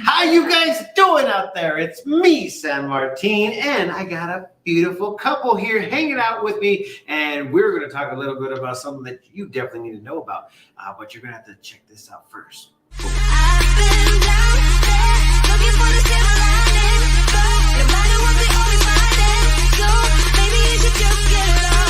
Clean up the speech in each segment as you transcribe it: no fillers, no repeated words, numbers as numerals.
How you guys doing out there? It's me, San Martin, and I got a beautiful couple here hanging out with me, and we're going to talk a little bit about something that you definitely need to know about, but you're going to have to check this out first. I've been down there, looking for the silver lining, but no matter what, we always find it. So maybe you should just get lost.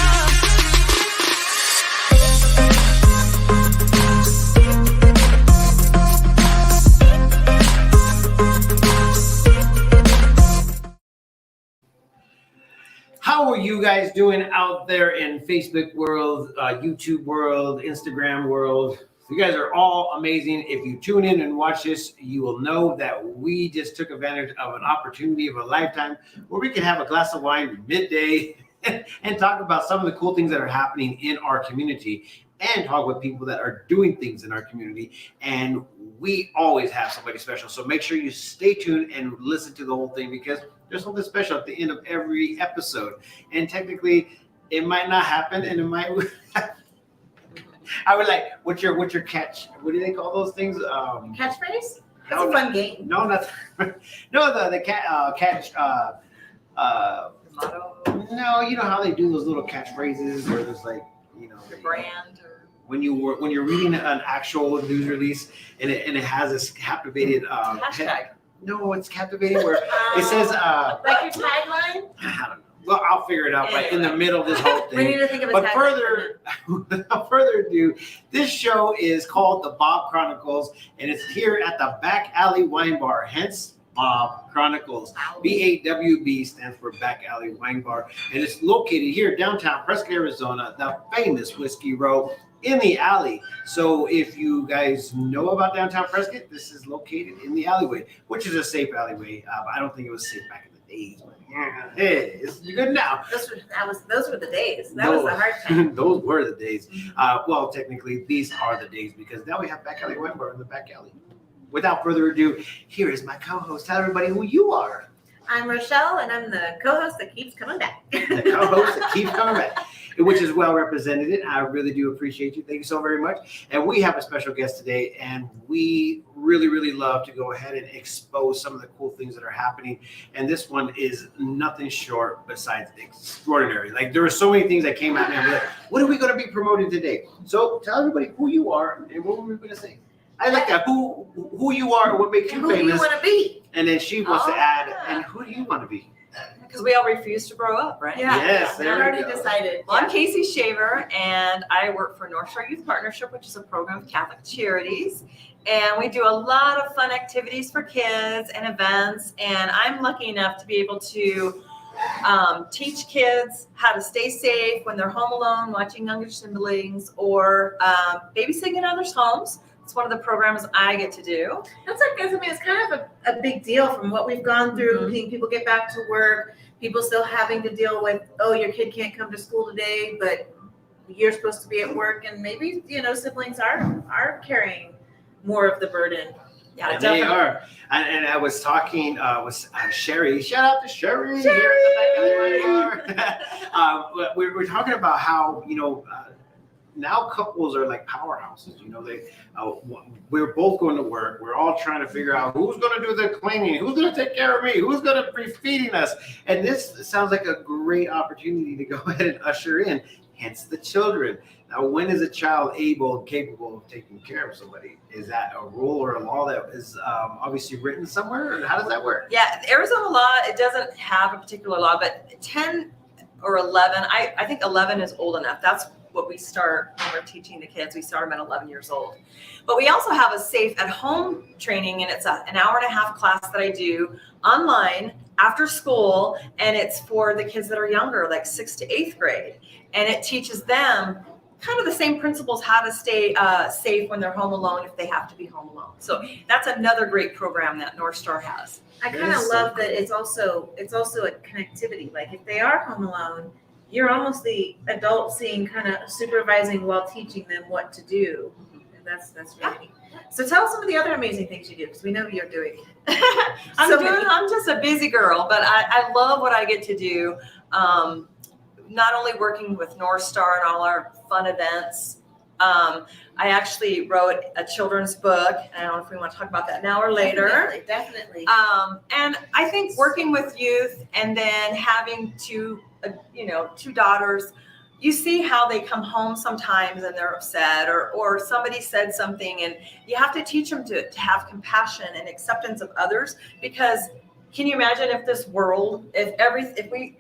How are you guys doing out there in Facebook world, YouTube world, Instagram world? You guys are all amazing. If you tune in and watch this, you will know that we just took advantage of an opportunity of a lifetime where we can have a glass of wine midday and talk about some of the cool things that are happening in our community and talk with people that are doing things in our community. And we always have somebody special. So make sure you stay tuned and listen to the whole thing, because there's something special at the end of every episode. And technically, it might not happen, and it might. I would like, what's your catch? What do they call those things? Catchphrase? That's a fun game. No, not the catch. Motto. No, you know how they do those little catchphrases where there's like, The brand or when you're reading an actual news release and it has this captivated hashtag. No, it's captivating where it says like your tagline? I don't know. Well, I'll figure it out right in the middle of this whole thing. We need to think of a But tagline. without further ado, this show is called the BAWB Chronicles, and it's here at the Back Alley Wine Bar, hence BAWB Chronicles. BAWB stands for Back Alley Wine Bar, and it's located here downtown Prescott, Arizona, the famous Whiskey Row in the alley. So if you guys know about downtown Prescott, this is located in the alleyway, which is a safe alleyway. I don't think it was safe back in the days. But hey, it's good now. Those were the days. That was the hard time. Those were the days. Well, technically, these are the days, because now we have Back Alley Wine Bar in the back alley. Without further ado, here is my co-host. Tell everybody who you are. I'm Rochelle, and I'm the co-host that keeps coming back. The co-host that keeps coming back, which is well represented. I really do appreciate you. Thank you so very much. And we have a special guest today, and we really, really love to go ahead and expose some of the cool things that are happening. And this one is nothing short besides extraordinary. Like, there were so many things that came at me. I'm like, what are we going to be promoting today? So tell everybody who you are and what we're going to say. I like that. Who you are, what makes you famous. Who do you want to be? And then she wants to add, and who do you want to be? Because we all refuse to grow up, right? Yeah. Yes, there I we already go. decided. Well, I'm Kasey Shaver, and I work for North Shore Youth Partnership, which is a program of Catholic Charities. And we do a lot of fun activities for kids and events. And I'm lucky enough to be able to teach kids how to stay safe when they're home alone, watching younger siblings, or babysitting in others' homes. It's one of the programs I get to do. That's like, I mean, it's kind of a big deal from what we've gone through. Seeing people get back to work, people still having to deal with, oh, your kid can't come to school today, but you're supposed to be at work, and maybe siblings are carrying more of the burden. Yeah, And definitely. they are. And I was talking with Sherry. Shout out to Sherry. Here at the Back Alley Wine Bar. We're talking about how, now couples are like powerhouses. We're both going to work. We're all trying to figure out who's going to do the cleaning, who's going to take care of me, who's going to be feeding us. And this sounds like a great opportunity to go ahead and usher in, hence the children. Now, when is a child able and capable of taking care of somebody? Is that a rule or a law that is obviously written somewhere, or how does that work? Yeah, Arizona law, it doesn't have a particular law, but 10 or 11, I think 11 is old enough. That's what we start when we're teaching the kids. We start them at 11 years old. But we also have a safe at home training, and it's an hour and a half class that I do online after school, and it's for the kids that are younger, like 6th to 8th grade. And it teaches them kind of the same principles, how to stay safe when they're home alone, if they have to be home alone. So that's another great program that North Star has. I kind of love that it's also a connectivity. Like, if they are home alone, you're almost the adult seeing, kind of supervising while teaching them what to do. And that's really neat. So tell us some of the other amazing things you do, because we know you're doing. I'm just a busy girl, but I love what I get to do. Not only working with North Star and all our fun events, I actually wrote a children's book, and I don't know if we want to talk about that now or later. Definitely. And I think working with youth and then having two daughters, you see how they come home sometimes and they're upset, or somebody said something, and you have to teach them to have compassion and acceptance of others. Because can you imagine if this world, if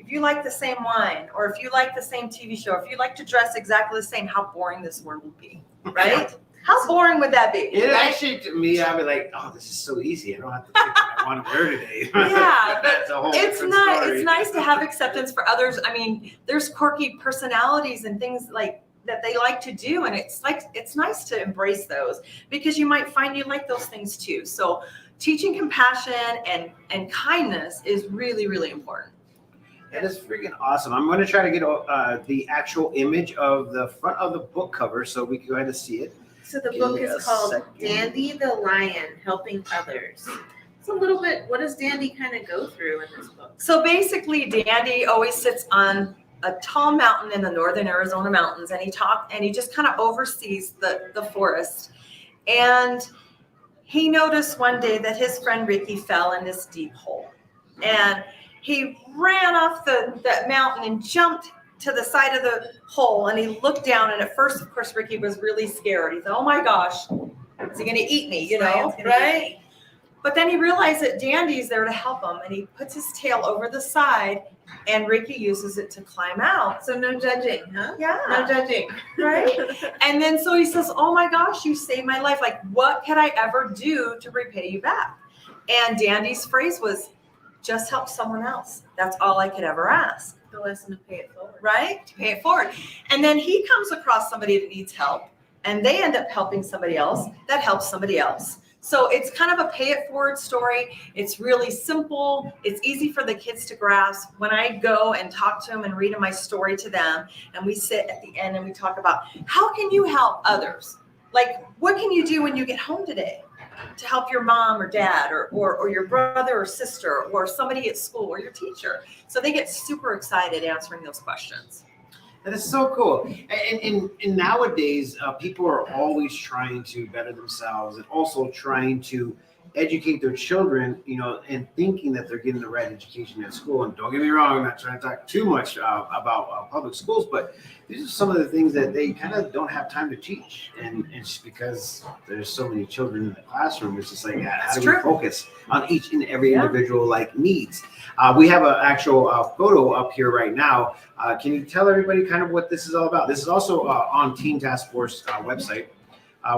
you like the same wine, or if you like the same TV show, if you like to dress exactly the same, how boring this world would be, right? How boring would that be? It right? actually, to me, I'd be like, oh, this is so easy. I don't have to pick what I want to wear today. Yeah, That's a whole It's different not. story. It's nice to have acceptance for others. I mean, there's quirky personalities and things like that they like to do, and it's nice to embrace those, because you might find you like those things too. So teaching compassion and kindness is really, really important. That is freaking awesome. I'm going to try to get the actual image of the front of the book cover so we can go ahead and see it. So the Give book me a is called second. Dandy the Lion, Helping Others. It's a little bit, what does Dandy kind of go through in this book? So basically, Dandy always sits on a tall mountain in the northern Arizona mountains, and he just kind of oversees the forest. And he noticed one day that his friend Ricky fell in this deep hole, and he ran off that mountain and jumped to the side of the hole, and he looked down, and at first, of course, Ricky was really scared. He thought, oh my gosh, is he going to eat me, Lion's gonna right? eat me. But then he realized that Dandy's there to help him, and he puts his tail over the side, and Ricky uses it to climb out. So no judging, huh? Yeah. No judging. Right? And then so he says, oh my gosh, you saved my life. Like, what could I ever do to repay you back? And Dandy's phrase was, just help someone else. That's all I could ever ask. The lesson to pay it forward. Right? To pay it forward. And then he comes across somebody that needs help, and they end up helping somebody else that helps somebody else. So it's kind of a pay it forward story. It's really simple. It's easy for the kids to grasp. When I go and talk to them and read my story to them, and we sit at the end and we talk about how can you help others? Like, what can you do when you get home today to help your mom or dad or your brother or sister or somebody at school or your teacher? So they get super excited answering those questions. That is so cool. And nowadays, people are always trying to better themselves and also trying to educate their children, and thinking that they're getting the right education at school. And don't get me wrong, I'm not trying to talk too much about public schools, but these are some of the things that they kind of don't have time to teach. And it's because there's so many children in the classroom. It's just like, how do we focus on each and every individual needs? We have an actual photo up here right now. Can you tell everybody kind of what this is all about? This is also on Teen Task Force website,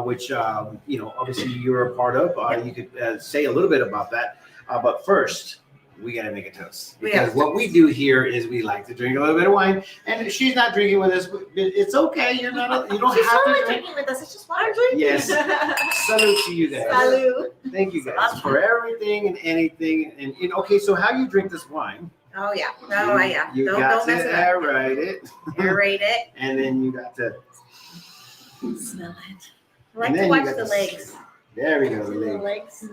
which, obviously you're a part of. You could say a little bit about that. But first, we got to make a toast. Because what we do here is we like to drink a little bit of wine. And she's not drinking with us, but it's okay. You don't She's have to totally drink. drinking with us. It's just water. Yes. Salute to you guys. Salud. Thank you guys for everything and anything. And okay, so how you drink this wine? Oh yeah. Oh yeah. You Don't got mess to it up. aerate it. Aerate it. And then you got to Smell it. I like And to then you watch got the the- legs. there we go, the See the leg. legs.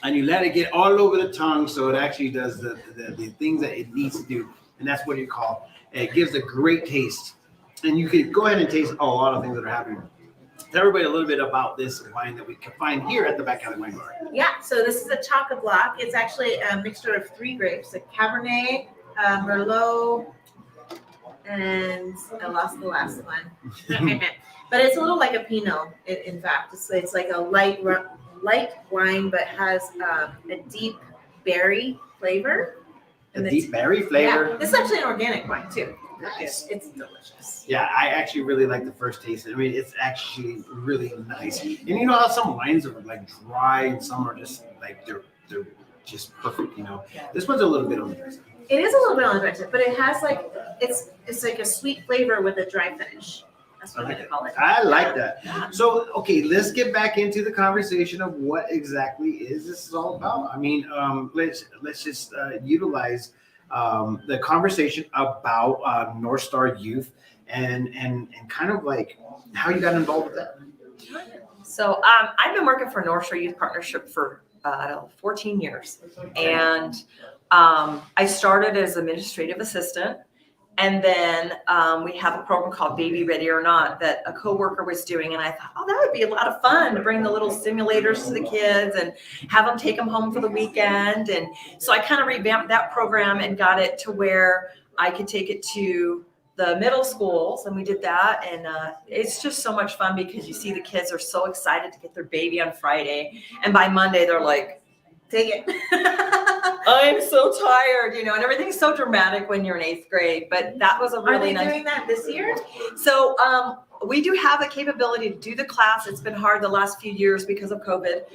And you let it get all over the tongue so it actually does the things that it needs to do. And that's what you call it gives a great taste. And you can go ahead and taste a lot of things that are happening. Tell everybody a little bit about this wine that we can find here at the Back Alley Wine Bar. Yeah, so this is a chocolate block. It's actually a mixture of 3 grapes, a Cabernet, Merlot, and I lost the last one. But it's a little like a Pinot, in fact. It's like a light wine, but has a deep berry flavor. A deep berry flavor. Yeah, this is actually an organic wine too. Nice. It's delicious. Yeah, I actually really like the first taste. I mean, it's actually really nice. And you know how some wines are dry and some are just they're just perfect. This one's a little bit on the dry side. It is a little bit on the dry side, but it has it's like a sweet flavor with a dry finish. That's what I'm gonna call it. I like that. So, okay, let's get back into the conversation of what exactly is this all about. I mean, let's just utilize the conversation about North Star Youth and kind of how you got involved with that. So I've been working for North Shore Youth Partnership for 14 years. And I started as administrative assistant. And then we have a program called Baby Ready or Not that a coworker was doing. And I thought, oh, that would be a lot of fun to bring the little simulators to the kids and have them take them home for the weekend. And so I kind of revamped that program and got it to where I could take it to the middle schools. And we did that. And it's just so much fun because you see the kids are so excited to get their baby on Friday. And by Monday, they're like, Take it. I'm so tired, and everything's so dramatic when you're in 8th grade, but that was a Are really they nice. doing that this year? So we do have the capability to do the class. It's been hard the last few years because of COVID,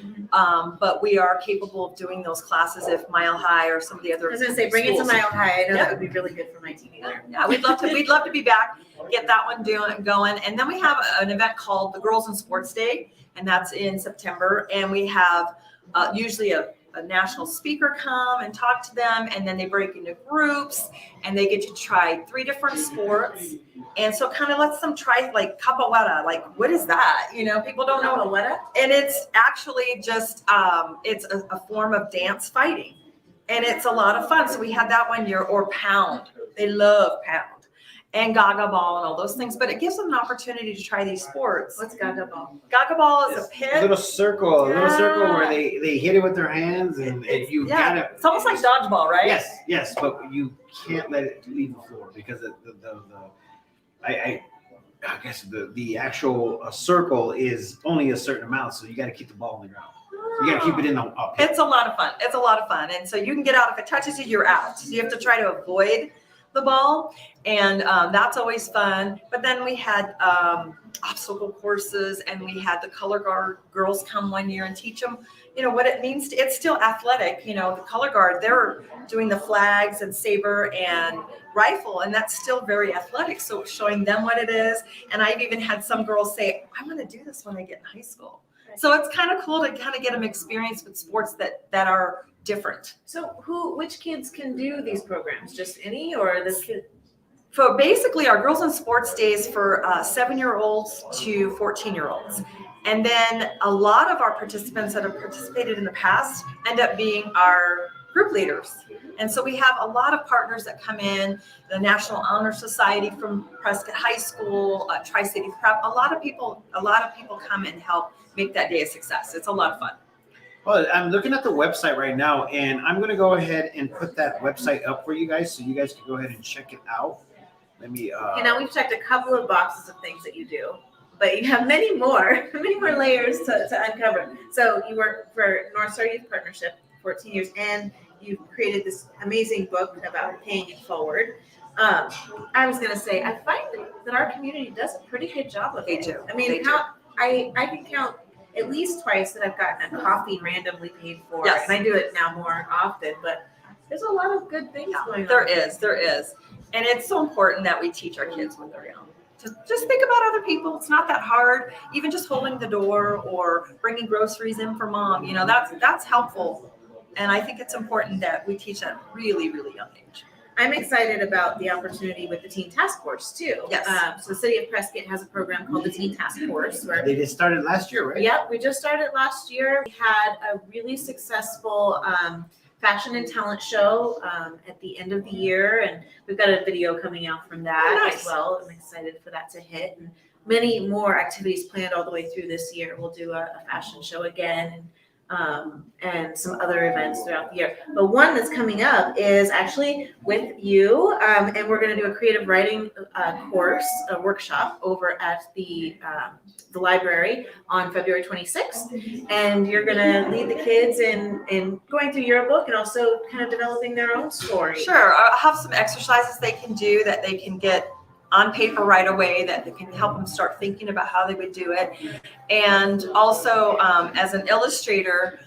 but we are capable of doing those classes if Mile High or some of the other I was gonna say, bring it to schools. Mile High. I know Yeah. that would be really good for my teenager. Yeah, we'd love to be back, get that one going. And then we have an event called the Girls in Sports Day, and that's in September. And we have usually a national speaker come and talk to them, and then they break into groups and they get to try 3 different sports. And so kind of lets them try like capoeira, like what is that? People don't know. Capoeira? And it's actually just, it's a form of dance fighting, and it's a lot of fun. So we had that one year, or pound. They love pound and gaga ball and all those things, but it gives them an opportunity to try these sports. What's Gaga Ball? Gaga ball is a A pit. little circle where Yeah. they hit it with their hands and you gotta. It's almost like dodgeball, right? Yes, but you can't let it leave the floor because I guess the actual circle is only a certain amount, so you got to keep the ball on the ground. You got to keep it in the up. It's a lot of fun. It's a lot of fun. And so you can get out. If it touches you, you're out. So you have to try to avoid the ball. And that's always fun. But then we had obstacle courses, and we had the color guard girls come one year and teach them, what it means to, it's still athletic. The color guard, they're doing the flags and saber and rifle, and that's still very athletic. So showing them what it is. And I've even had some girls say, I want to do this when I get in high school. So it's kind of cool to kind of get them experience with sports that are different. So which kids can do these programs? Just any, or the kid? So basically our Girls in Sports Days for 7-year-olds to 14-year-olds. And then a lot of our participants that have participated in the past end up being our group leaders. And so we have a lot of partners that come in, the National Honor Society from Prescott High School, Tri-City Prep. A lot of people come and help make that day a success. It's a lot of fun. Well, I'm looking at the website right now, and I'm going to go ahead and put that website up for you guys so you guys can go ahead and check it out. Let me. Okay, now we've checked a couple of boxes of things that you do, but you have many more layers to uncover. So you work for North Star Youth Partnership, 14 years, and you've created this amazing book about paying it forward. I was going to say, I find that our community does a pretty good job of it. They do. I mean, They do. I can count at least twice that I've gotten a coffee randomly paid for. Yes. And I do it now more often, but there's a lot of good things going on. There is. And it's so important that we teach our kids when they're young. Just think about other people. It's not that hard. Even just holding the door or bringing groceries in for mom, that's helpful. And I think it's important that we teach at a really, really young age. I'm excited about the opportunity with the Teen Task Force too. Yes. So the City of Prescott has a program called the Teen Task Force where They just started last year, right? Yep, we just started last year. We had a really successful fashion and talent show at the end of the year, and we've got a video coming out from that Oh, nice. as well. I'm excited for that to hit, and many more activities planned all the way through this year. We'll do a fashion show again, and some other events throughout the year. But one that's coming up is actually with you, and we're going to do a creative writing course, a workshop over at the library on February 26th. And you're going to lead the kids in going through your book and also kind of developing their own story. Sure. I'll have some exercises they can do that they can get on paper right away that can help them start thinking about how they would do it. And also, as an illustrator,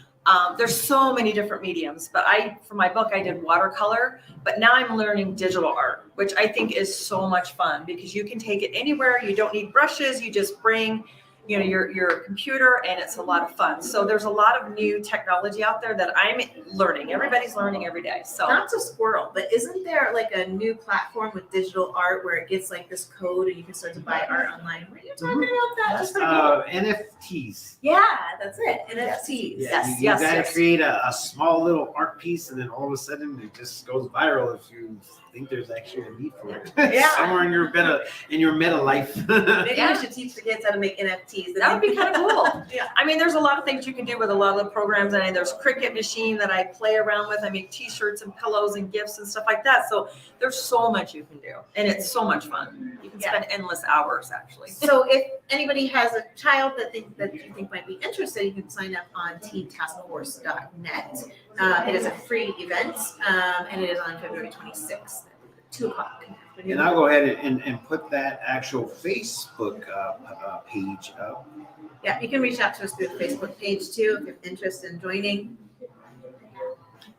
there's so many different mediums, but for my book, I did watercolor, but now I'm learning digital art, which I think is so much fun because you can take it anywhere. You don't need brushes. You just bring your computer, and it's a lot of fun. So there's a lot of new technology out there that I'm learning. Everybody's learning every day. So Not to squirrel, but isn't there like a new platform with digital art where it gets like this code and you can start to buy art online? Were you talking about that? Just for people? NFTs. Yeah, that's it. NFTs. Yes. You got to create a small little art piece, and then all of a sudden it just goes viral if you think there's actually a need for it. Yeah. Somewhere in your meta life. Maybe Yeah. we should teach the kids how to make NFTs. That would be kind of cool. Yeah. I mean, there's a lot of things you can do with a lot of the programs. And there's Cricut machine that I play around with. I make t-shirts and pillows and gifts and stuff like that. So there's so much you can do. And it's so much fun. You can spend endless hours, actually. So if anybody has a child that you think might be interested, you can sign up on teentaskforce.net. It is a free event, and it is on February 26th, 2 o'clock. And I'll go ahead and put that actual Facebook page up. Yeah, you can reach out to us through the Facebook page too if you're interested in joining.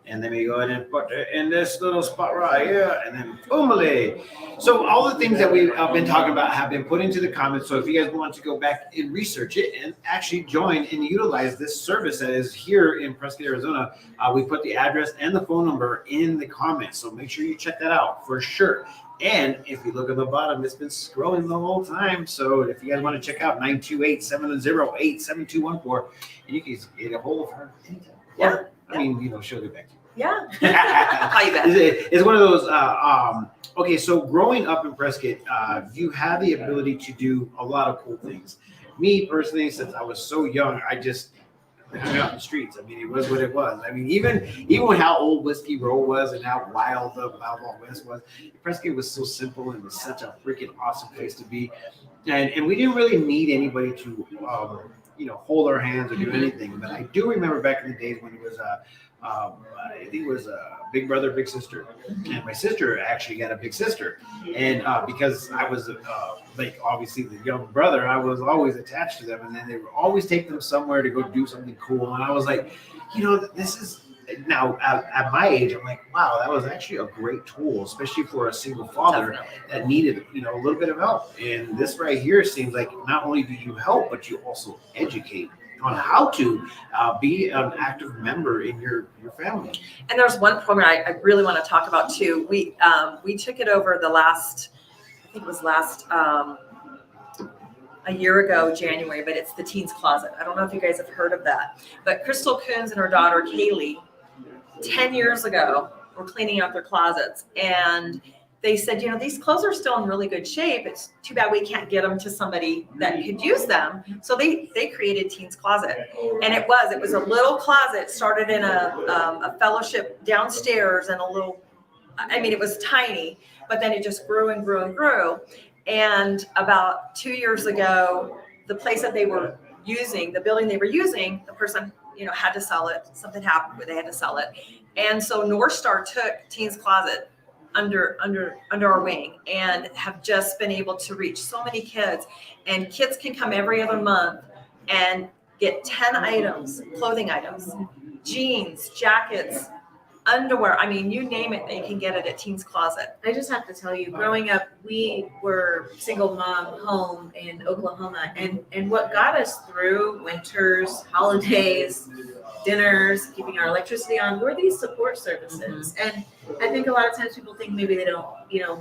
And then we go ahead and put it in this little spot right here, and then boomly. So all the things that we've been talking about have been put into the comments. So if you guys want to go back and research it and actually join and utilize this service that is here in Prescott, Arizona, we put the address and the phone number in the comments. So make sure you check that out for sure. And if you look at the bottom, it's been scrolling the whole time. So if you guys want to check out 928-708-7214, and you can get a hold of her anytime. Yeah. I mean, she'll get back to you. Yeah. Call you back. It's one of those. Okay, so growing up in Prescott, you have the ability to do a lot of cool things. Me personally, since I was so young, I just hung out in the streets. I mean, it was what it was. I mean, even with how old Whiskey Row was and how wild the Wild West was, Prescott was so simple and was such a freaking awesome place to be. And we didn't really need anybody to hold our hands or do anything. But I do remember back in the days when it was I think it was big brother, big sister, and my sister actually got a big sister, and because I was obviously the young brother, I was always attached to them, and then they would always take them somewhere to go do something cool, and I was like, this is now at my age, I'm like, wow, that was actually a great tool, especially for a single father that needed a little bit of help. And this right here seems like not only do you help, but you also educate on how to be an active member in your family. And there's one program I really want to talk about too. We took it over a year ago, January, but it's the Teens Closet. I don't know if you guys have heard of that, but Crystal Coons and her daughter Kaylee, 10 years ago, were cleaning out their closets, and they said, these clothes are still in really good shape. It's too bad we can't get them to somebody that could use them. So they created Teens Closet, and it was a little closet, started in a fellowship downstairs, and it was tiny, but then it just grew and grew and grew. And about 2 years ago, the place that they were using, the building they were using, the person, had to sell it. Something happened where they had to sell it. And so North Star took Teens Closet under our wing and have just been able to reach so many kids. And kids can come every other month and get 10 items, clothing items, jeans, jackets, underwear. I mean, you name it, they can get it at Teens Closet. I just have to tell you, growing up, we were single mom home in Oklahoma, and what got us through winters, holidays, dinners, keeping our electricity on, were these support services. And I think a lot of times people think maybe they don't,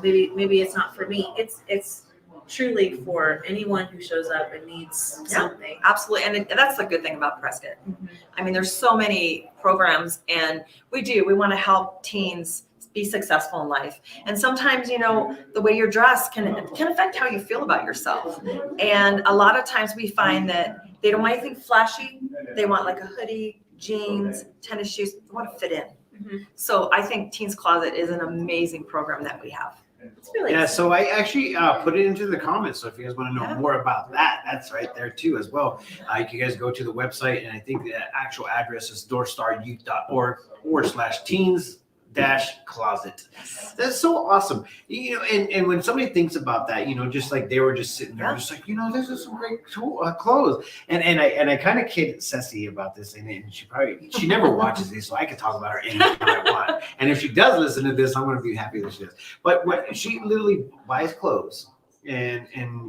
maybe it's not for me. It's truly for anyone who shows up and needs something. Absolutely. And that's the good thing about Prescott. Mm-hmm. I mean, there's so many programs, and we want to help teens be successful in life. And sometimes, the way you're dressed can affect how you feel about yourself. And a lot of times we find that they don't want anything flashy. They want like a hoodie, jeans, tennis shoes. They want to fit in. Mm-hmm. So I think Teens Closet is an amazing program that we have. It's really So I actually put it into the comments. So if you guys want to know more about that, that's right there too as well. You can guys go to the website, and I think the actual address is northstaryouth.org/teens-closet. That's so awesome. And when somebody thinks about that, just like they were just sitting there, just like, this is some great clothes. And I kind of kid Ceci about this, and she never watches this, so I can talk about her anytime I want. And if she does listen to this, I'm going to be happy that she does. But she literally buys clothes, and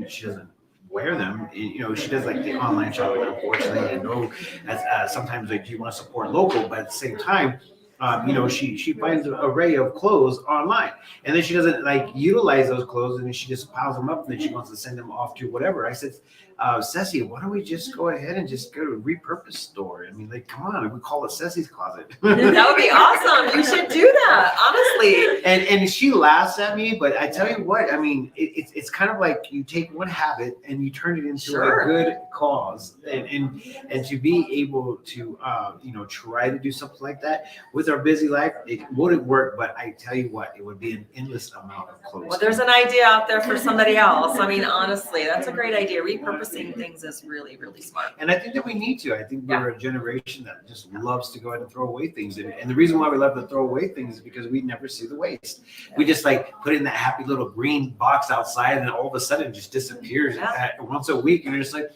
she doesn't wear them. She does like the online shopping, unfortunately. And sometimes like you want to support local, but at the same time, she finds an array of clothes online, and then she doesn't utilize those clothes, and then she just piles them up, and then she wants to send them off to whatever. I said, Ceci, why don't we just go ahead and just go to a repurposed store? I mean, like, come on, we call it Ceci's Closet. That would be awesome. You should do that, honestly. And she laughs at me, but I tell you what, I mean, it's kind of like you take one habit and you turn it into a good cause, and to be able to try to do something like that with our busy life, it wouldn't work. But I tell you what, it would be an endless amount of clothes. Well, there's an idea out there for somebody else. I mean, honestly, that's a great idea. Repurposing things is really, really smart. And I think that we need to. I think we're a generation that just loves to go ahead and throw away things. And the reason why we love to throw away things is because we never see the waste. We just like put it in that happy little green box outside, and all of a sudden it just disappears once a week. And you're just like,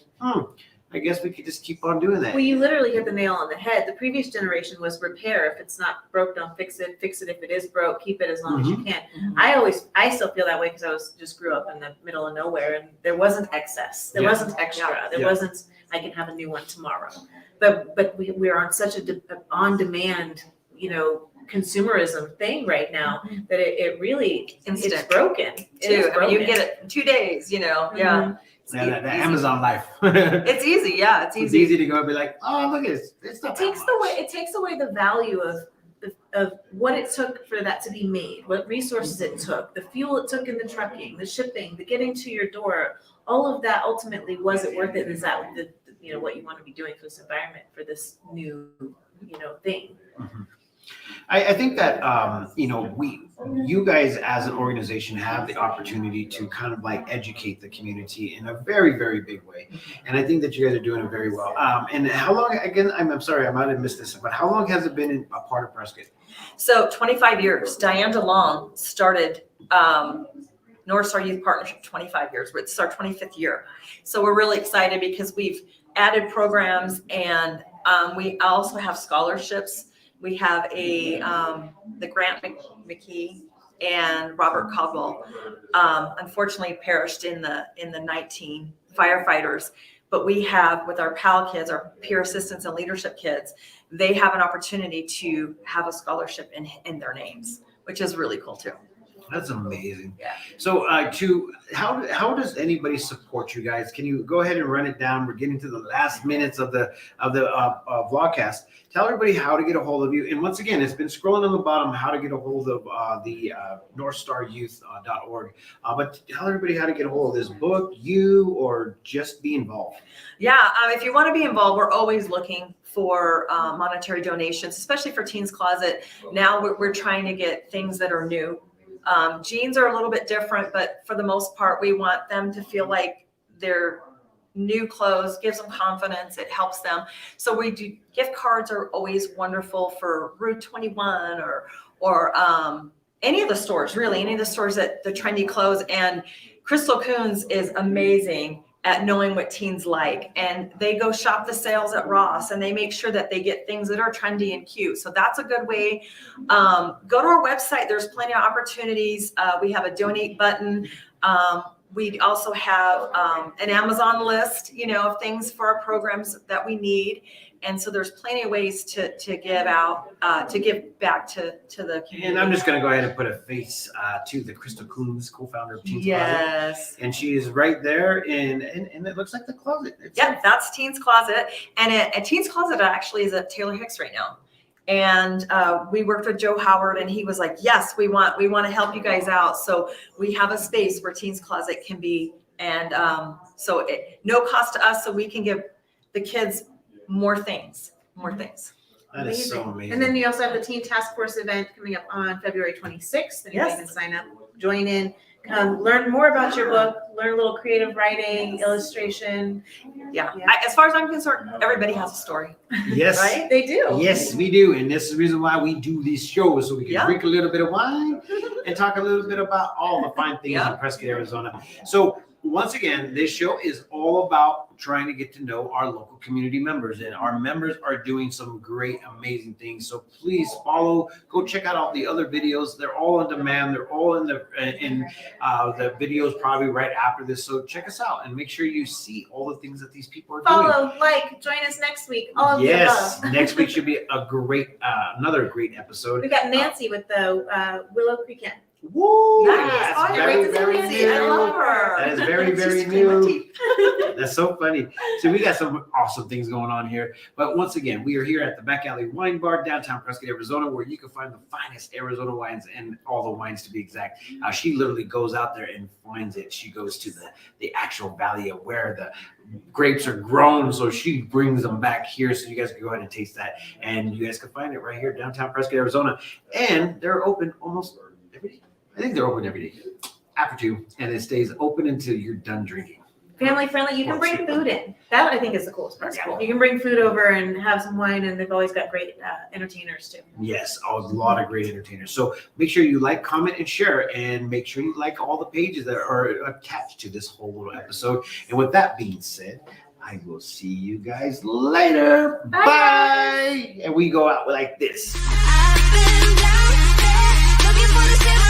I guess we could just keep on doing that. Well, you literally hit the nail on the head. The previous generation was repair. If it's not broke, don't fix it. Fix it if it is broke. Keep it as long as you can. I still feel that way because I just grew up in the middle of nowhere, and there wasn't excess. There wasn't extra. There wasn't, I can have a new one tomorrow. But we're on such a on-demand, consumerism thing right now that it really it's broken. I mean, you get it in 2 days, That Amazon life. It's easy, it's easy. It's easy to go and be like, oh, look at this. It takes away the value of what it took for that to be made, what resources it took, the fuel it took in the trucking, the shipping, the getting to your door. All of that ultimately, was it worth it? Is that what you want to be doing for this environment, for this new thing? Mm-hmm. I think that you guys as an organization have the opportunity to kind of like educate the community in a very, very big way, and I think that you guys are doing it very well. And how long? Again, I'm sorry, I might have missed this, but how long has it been a part of Prescott? So 25 years. Diane DeLong started North Star Youth Partnership 25 years. It's our 25th year, so we're really excited because we've added programs, and we also have scholarships. We have the Grant McKee and Robert Caldwell unfortunately perished in the 19 firefighters. But we have, with our PAL kids, our peer assistance and leadership kids, they have an opportunity to have a scholarship in their names, which is really cool too. That's amazing. Yeah. So how does anybody support you guys? Can you go ahead and run it down? We're getting to the last minutes of the vlogcast. Tell everybody how to get a hold of you. And once again, it's been scrolling on the bottom how to get a hold of the NorthStarYouth.org. But tell everybody how to get a hold of this book, or just be involved. Yeah. If you want to be involved, we're always looking for monetary donations, especially for Teens Closet. Now we're trying to get things that are new. Jeans are a little bit different, but for the most part, we want them to feel like they're new clothes, gives them confidence, it helps them. So we do, gift cards are always wonderful for Route 21 or any of the stores, really, any of the stores that the trendy clothes. And Crystal Coons is amazing at knowing what teens like, and they go shop the sales at Ross, and they make sure that they get things that are trendy and cute. So that's a good way. Go to our website. There's plenty of opportunities. We have a donate button. We also have an Amazon list, of things for our programs that we need. And so there's plenty of ways to give out, to give back to the community. And I'm just going to go ahead and put a face to the Crystal Coons, co-founder of Teens Closet. And she is right there, and it looks like the closet. Yep, that's Teens Closet. And at Teens Closet actually is at Taylor Hicks right now. And we worked with Joe Howard, and he was like, yes, we want to help you guys out. So we have a space where Teens Closet can be. And so no cost to us, so we can give the kids more things. That is so amazing. And then you also have the Teen Task Force event coming up on February 26th. And you can sign up, join in, learn more about your book, learn a little creative writing, illustration. As far as I'm concerned, everybody has a story. Yes. Right? They do. Yes, we do. And this is the reason why we do these shows, so we can drink a little bit of wine and talk a little bit about all the fine things in Prescott, Arizona. So once again, this show is all about trying to get to know our local community members, and our members are doing some great, amazing things. So please follow, go check out all the other videos. They're all on demand. They're all in the videos probably right after this. So check us out and make sure you see all the things that these people are doing. Follow, join us next week. All of the above. Next week should be a great, another great episode. We've got Nancy with the Willow Creek Inn. Woo! Nice. That's Oh, very, great to very see you. I new. love her. That is very, very She's clean my new. teeth. That's so funny. So we got some awesome things going on here. But once again, we are here at the Back Alley Wine Bar, downtown Prescott, Arizona, where you can find the finest Arizona wines and all the wines to be exact. She literally goes out there and finds it. She goes to the actual valley of where the grapes are grown. So she brings them back here so you guys can go ahead and taste that. And you guys can find it right here, downtown Prescott, Arizona. And they're open almost every day. I think they're open every day after 2, and it stays open until you're done drinking. Family friendly. You can bring food in. That I think is the coolest part. That's cool. You can bring food over and have some wine, and they've always got great entertainers too. Yes, a lot of great entertainers. So make sure you like, comment, and share, and make sure you like all the pages that are attached to this whole little episode. And with that being said, I will see you guys later. Bye. Bye. And we go out like this. I've been down there looking for the silver